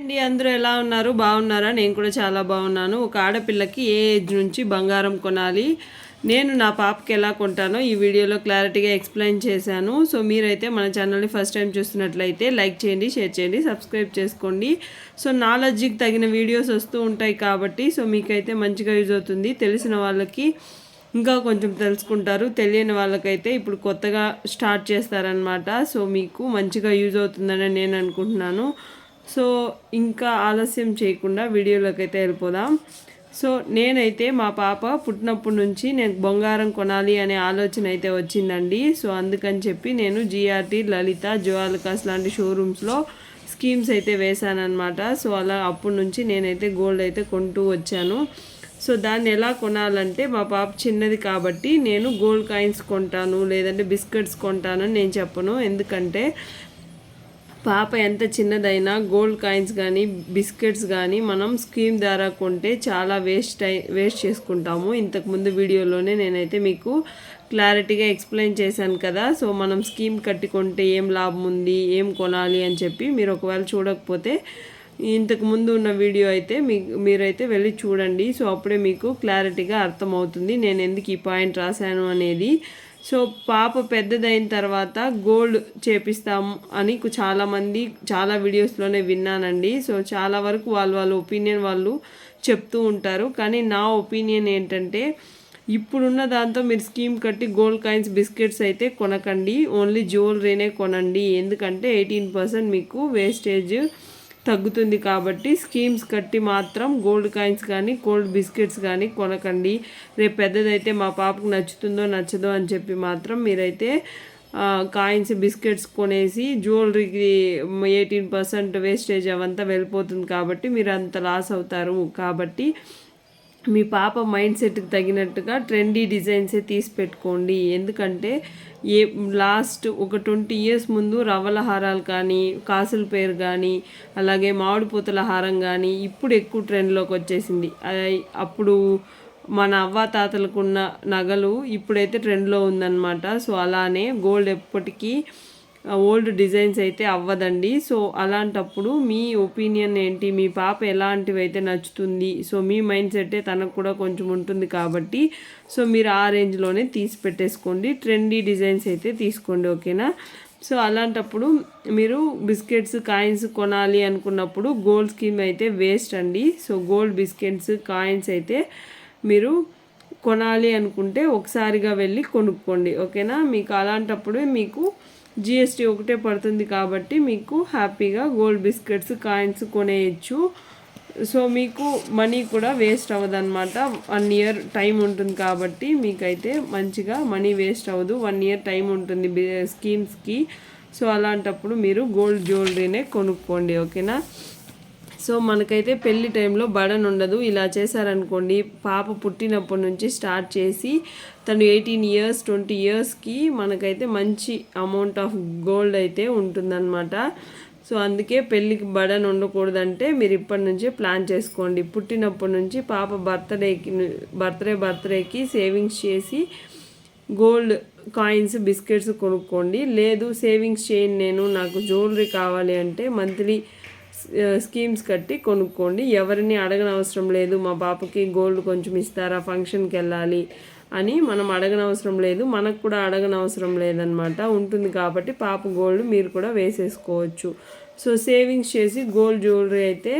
అండి అందరూ ఎలా ఉన్నారు? బాగున్నారా? నేను కూడా చాలా బాగున్నాను. ఒక ఆడపిల్లకి ఏ ఏజ్ నుంచి బంగారం కొనాలి, నేను నా పాపకి ఎలా కొంటానో ఈ వీడియోలో క్లారిటీగా ఎక్స్ప్లెయిన్ చేశాను. సో మీరైతే మన ఛానల్ని ఫస్ట్ టైం చూస్తున్నట్లయితే లైక్ చేయండి, షేర్ చేయండి, సబ్స్క్రైబ్ చేసుకోండి. సో నాలెడ్జ్కి తగిన వీడియోస్ వస్తూ ఉంటాయి కాబట్టి సో మీకైతే మంచిగా యూజ్ అవుతుంది. తెలిసిన వాళ్ళకి ఇంకా కొంచెం తెలుసుకుంటారు, తెలియని వాళ్ళకైతే ఇప్పుడు కొత్తగా స్టార్ట్ చేస్తారనమాట. సో మీకు మంచిగా యూజ్ అవుతుందని నేను అనుకుంటున్నాను. సో ఇంకా ఆలస్యం చేయకుండా వీడియోలోకి అయితే వెళ్ళిపోదాం. సో నేనైతే మా పాప పుట్టినప్పటి నుంచి నేను బంగారం కొనాలి అనే ఆలోచన అయితే వచ్చిందండి. సో అందుకని చెప్పి నేను జిఆర్టీ, లలిత, జువాలకాస్ లాంటి షోరూమ్స్లో స్కీమ్స్ అయితే వేశానమాట. సో అలా అప్పటి నుంచి నేనైతే గోల్డ్ అయితే కొంటూ వచ్చాను. సో దాన్ని ఎలా కొనాలంటే మా పాప చిన్నది కాబట్టి నేను గోల్డ్ కాయిన్స్ కొంటాను లేదంటే బిస్కెట్స్ కొంటానని నేను చెప్పను. ఎందుకంటే పాప ఎంత చిన్నదైనా గోల్డ్ కాయిన్స్ కానీ బిస్కెట్స్ కానీ మనం స్కీమ్ ద్వారా కొంటే చాలా వేస్ట్ చేసుకుంటాము. ఇంతకుముందు వీడియోలోనే నేనైతే మీకు క్లారిటీగా ఎక్స్ప్లెయిన్ చేశాను కదా. సో మనం స్కీమ్ కట్టి కొంటే ఏం లాభం ఉంది, ఏం కొనాలి అని చెప్పి మీరు ఒకవేళ చూడకపోతే ఇంతకు ముందు ఉన్న వీడియో అయితే మీరైతే వెళ్ళి చూడండి. సో అప్పుడే మీకు క్లారిటీగా అర్థమవుతుంది నేను ఎందుకు ఈ పాయింట్ రాశాను అనేది. సో పాప పెద్దదైన తర్వాత గోల్డ్ చేపిస్తాం అని చాలామంది చాలా వీడియోస్లోనే విన్నానండి. సో చాలా వరకు వాళ్ళ ఒపీనియన్ వాళ్ళు చెప్తూ ఉంటారు. కానీ నా ఒపీనియన్ ఏంటంటే ఇప్పుడున్న దాంతో మీరు స్కీమ్ కట్టి గోల్డ్ కాయిన్స్ బిస్కెట్స్ అయితే కొనకండి, ఓన్లీ జ్యువెలరీనే కొనండి. ఎందుకంటే 18% మీకు వేస్టేజ్ తగ్గుతుంది కాబట్టి స్కీమ్స్ కట్టి మాత్రం గోల్డ్ కాయిన్స్ కానీ గోల్డ్ బిస్కెట్స్ కానీ కొనకండి. రేపు పెద్దదైతే మా పాపకు నచ్చుతుందో నచ్చదో అని చెప్పి మాత్రం మీరైతే కాయిన్స్ బిస్కెట్స్ కొనేసి జ్యువెలరీకి 18% వేస్టేజ్ అవంతా వెళ్ళిపోతుంది కాబట్టి మీరు అంత లాస్ అవుతారు. కాబట్టి మీ పాప మైండ్ సెట్కి తగినట్టుగా ట్రెండీ డిజైన్సే తీసి పెట్టుకోండి. ఎందుకంటే లాస్ట్ ఒక 20 years ముందు రవ్వల హారాలు కానీ కాసుల పేరు కానీ అలాగే మామిడి పూతల హారం కానీ ఇప్పుడు ఎక్కువ ట్రెండ్లోకి వచ్చేసింది. అప్పుడు మన అవ్వాతాతలకున్న నగలు ఇప్పుడైతే ట్రెండ్లో ఉందన్నమాట. సో అలానే గోల్డ్ ఎప్పటికీ ఓల్డ్ డిజైన్స్ అయితే అవ్వదండి. సో అలాంటప్పుడు మీ ఒపీనియన్ ఏంటి, మీ పాప ఎలాంటివి అయితే నచ్చుతుంది, సో మీ మైండ్ సెట్టే తనకు కూడా కొంచెం ఉంటుంది కాబట్టి సో మీరు ఆ రేంజ్లోనే తీసి పెట్టేసుకోండి. ట్రెండీ డిజైన్స్ అయితే తీసుకోండి, ఓకేనా. సో అలాంటప్పుడు మీరు బిస్కెట్స్ కాయిన్స్ కొనాలి అనుకున్నప్పుడు గోల్డ్ స్కీమ్ అయితే వేస్ట్ అండి. సో గోల్డ్ బిస్కెట్స్ కాయిన్స్ అయితే మీరు కొనాలి అనుకుంటే ఒకసారిగా వెళ్ళి కొనుక్కోండి, ఓకేనా. మీకు అలాంటప్పుడు మీకు జిఎస్టీ ఒకటే పడుతుంది కాబట్టి మీకు హ్యాపీగా గోల్డ్ బిస్కెట్స్ కాయిన్స్ కొనేయచ్చు. సో మీకు మనీ కూడా వేస్ట్ అవ్వదన్నమాట. 1 year టైం ఉంటుంది కాబట్టి మీకైతే మంచిగా మనీ వేస్ట్ అవ్వదు. 1 year టైం ఉంటుంది స్కీమ్స్కి. సో అలాంటప్పుడు మీరు గోల్డ్ జ్యువెలరీనే కొనుక్కోండి, ఓకేనా. సో మనకైతే పెళ్లి టైంలో బడన్ ఉండదు. ఇలా చేశారనుకోండి, పాప పుట్టినప్పటి నుంచి స్టార్ట్ చేసి తను 18 years 20 yearsకి మనకైతే మంచి అమౌంట్ ఆఫ్ గోల్డ్ అయితే ఉంటుందన్నమాట. సో అందుకే పెళ్ళికి బడన్ ఉండకూడదంటే మీరు ఇప్పటి నుంచే ప్లాన్ చేసుకోండి. పుట్టినప్పటి నుంచి పాప బర్త్డేకి సేవింగ్స్ చేసి గోల్డ్ కాయిన్స్ బిస్కెట్స్ కొనుక్కోండి. లేదు సేవింగ్స్ చేయను, నేను నాకు జ్యువెలరీ కావాలి అంటే మంత్లీ స్కీమ్స్ కట్టి కొనుక్కోండి. ఎవరిని అడగనవసరం లేదు, మా పాపకి గోల్డ్ కొంచెం ఇస్తారా ఫంక్షన్కి వెళ్ళాలి అని మనం అడగనవసరం లేదు, మనకు కూడా అడగనవసరం లేదనమాట. ఉంటుంది కాబట్టి పాప గోల్డ్ మీరు కూడా వేసేసుకోవచ్చు. సో సేవింగ్స్ చేసి గోల్డ్ జ్యువెలరీ అయితే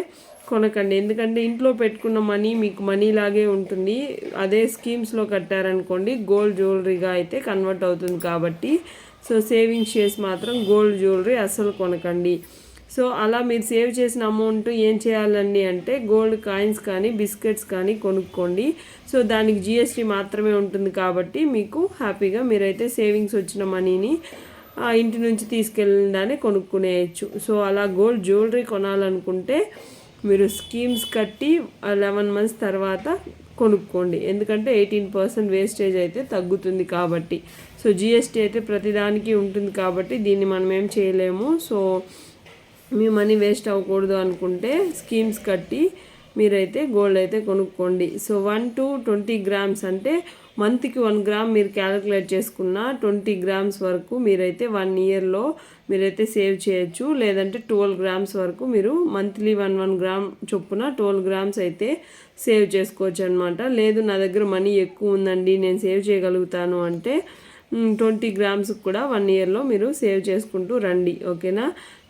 కొనకండి. ఎందుకంటే ఇంట్లో పెట్టుకున్న మనీ మీకు మనీలాగే ఉంటుంది. అదే స్కీమ్స్లో కట్టారనుకోండి గోల్డ్ జ్యువెలరీగా అయితే కన్వర్ట్ అవుతుంది కాబట్టి సో సేవింగ్స్ చేసి మాత్రం గోల్డ్ జ్యువెలరీ అస్సలు కొనకండి. సో అలా మీరు సేవ్ చేసిన అమౌంట్ ఏం చేయాలండి అంటే గోల్డ్ కాయిన్స్ కానీ బిస్కెట్స్ కానీ కొనుక్కోండి. సో దానికి జిఎస్టీ మాత్రమే ఉంటుంది కాబట్టి మీకు హ్యాపీగా మీరైతే సేవింగ్స్ వచ్చిన మనీని ఇంటి నుంచి తీసుకెళ్ళడానే కొనుక్కునేయచ్చు. సో అలా గోల్డ్ జ్యువెలరీ కొనాలనుకుంటే మీరు స్కీమ్స్ కట్టి 11 months తర్వాత కొనుక్కోండి. ఎందుకంటే 18% వేస్టేజ్ అయితే తగ్గుతుంది కాబట్టి. సో జిఎస్టీ అయితే ప్రతిదానికి ఉంటుంది కాబట్టి దీన్ని మనం ఏం చేయలేము. సో మీ మనీ వేస్ట్ అవ్వకూడదు అనుకుంటే స్కీమ్స్ కట్టి మీరైతే గోల్డ్ అయితే కొనుక్కోండి. సో 1 to 20 grams అంటే మంత్కి 1 గ్రామ్ మీరు క్యాలిక్యులేట్ చేసుకున్న 20 grams వరకు మీరైతే 1 yearలో మీరైతే సేవ్ చేయొచ్చు. లేదంటే 12 grams వరకు మీరు మంత్లీ 1 గ్రామ్ చొప్పున 12 grams అయితే సేవ్ చేసుకోవచ్చు అనమాట. లేదు నా దగ్గర మనీ ఎక్కువ ఉందండి నేను సేవ్ చేయగలుగుతాను అంటే 20 grams కూడా 1 yearలో మీరు సేవ్ చేసుకుంటూ రండి. ఓకేనా.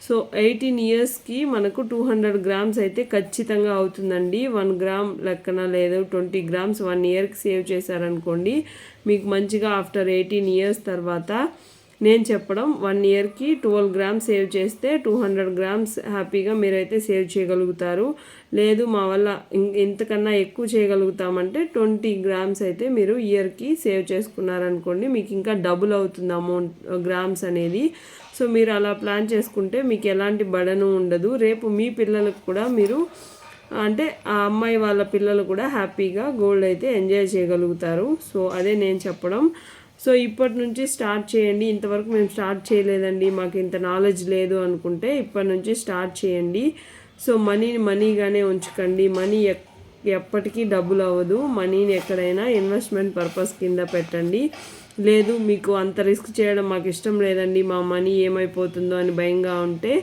సో 18 yearsకి మనకు 200 grams అయితే ఖచ్చితంగా అవుతుందండి. 1 గ్రామ్ లెక్కన లేదు 20 grams 1 yearకి సేవ్ చేశారనుకోండి మీకు మంచిగా ఆఫ్టర్ 18 years తర్వాత నేను చెప్పడం 1 yearకి 12 grams సేవ్ చేస్తే 200 grams హ్యాపీగా మీరైతే సేవ్ చేయగలుగుతారు. లేదు మా వల్ల ఇంతకన్నా ఎక్కువ చేయగలుగుతామంటే 20 grams అయితే మీరు ఇయర్కి సేవ్ చేసుకున్నారనుకోండి మీకు ఇంకా డబుల్ అవుతుంది అమౌంట్ గ్రామ్స్ అనేది. సో మీరు అలా ప్లాన్ చేసుకుంటే మీకు ఎలాంటి బడను ఉండదు. రేపు మీ పిల్లలకు కూడా మీరు అంటే ఆ అమ్మాయి వాళ్ళ పిల్లలు కూడా హ్యాపీగా గోల్డ్ అయితే ఎంజాయ్ చేయగలుగుతారు. సో అదే నేను చెప్పడం. సో ఇప్పటి నుంచి స్టార్ట్ చేయండి. ఇంతవరకు మేము స్టార్ట్ చేయలేదండి మాకు ఇంత నాలెడ్జ్ లేదు అనుకుంటే ఇప్పటి నుంచి స్టార్ట్ చేయండి. సో మనీని మనీగానే ఉంచుకోండి. మనీ ఎప్పటికీ డబ్బులు అవ్వదు. మనీని ఎక్కడైనా ఇన్వెస్ట్మెంట్ పర్పస్ కింద పెట్టండి. లేదు మీకు అంత రిస్క్ చేయడం మాకు ఇష్టం లేదండి మా మనీ ఏమైపోతుందో అని భయంగా ఉంటే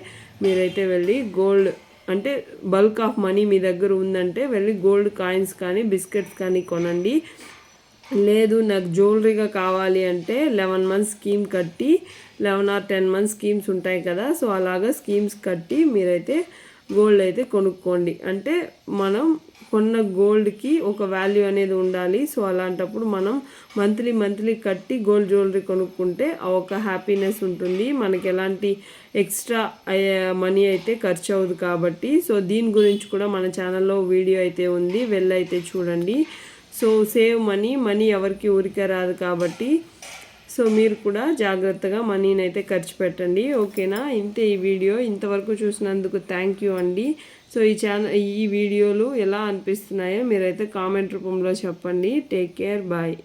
మీరైతే వెళ్ళి గోల్డ్ అంటే బల్క్ ఆఫ్ మనీ మీ దగ్గర ఉందంటే వెళ్ళి గోల్డ్ కాయిన్స్ కానీ బిస్కెట్స్ కానీ కొనండి. లేదు నాకు జ్యువెలరీగా కావాలి అంటే 11 months స్కీమ్ కట్టి 11 or 10 months స్కీమ్స్ ఉంటాయి కదా. సో అలాగా స్కీమ్స్ కట్టి మీరైతే గోల్డ్ అయితే కొనుక్కోండి. అంటే మనం కొన్న గోల్డ్కి ఒక వాల్యూ అనేది ఉండాలి. సో అలాంటప్పుడు మనం మంత్లీ కట్టి గోల్డ్ జ్యువెలరీ కొనుక్కుంటే ఒక హ్యాపీనెస్ ఉంటుంది. మనకి ఎలాంటి ఎక్స్ట్రా మనీ అయితే ఖర్చు అవ్వదు కాబట్టి. సో దీని గురించి కూడా మన ఛానల్లో వీడియో అయితే ఉంది, వెళ్ళైతే చూడండి. సో సేవ్ మనీ ఎవరికి ఊరికే రాదు కాబట్టి సో మీరు కూడా జాగ్రత్తగా మనీని అయితే ఖర్చు పెట్టండి. ఓకేనా. ఇంతే ఈ వీడియో. ఇంతవరకు చూసినందుకు థ్యాంక్ యూ అండి. సో ఈ వీడియోలు ఎలా అనిపిస్తున్నాయో మీరైతే కామెంట్ రూపంలో చెప్పండి. Take care, bye.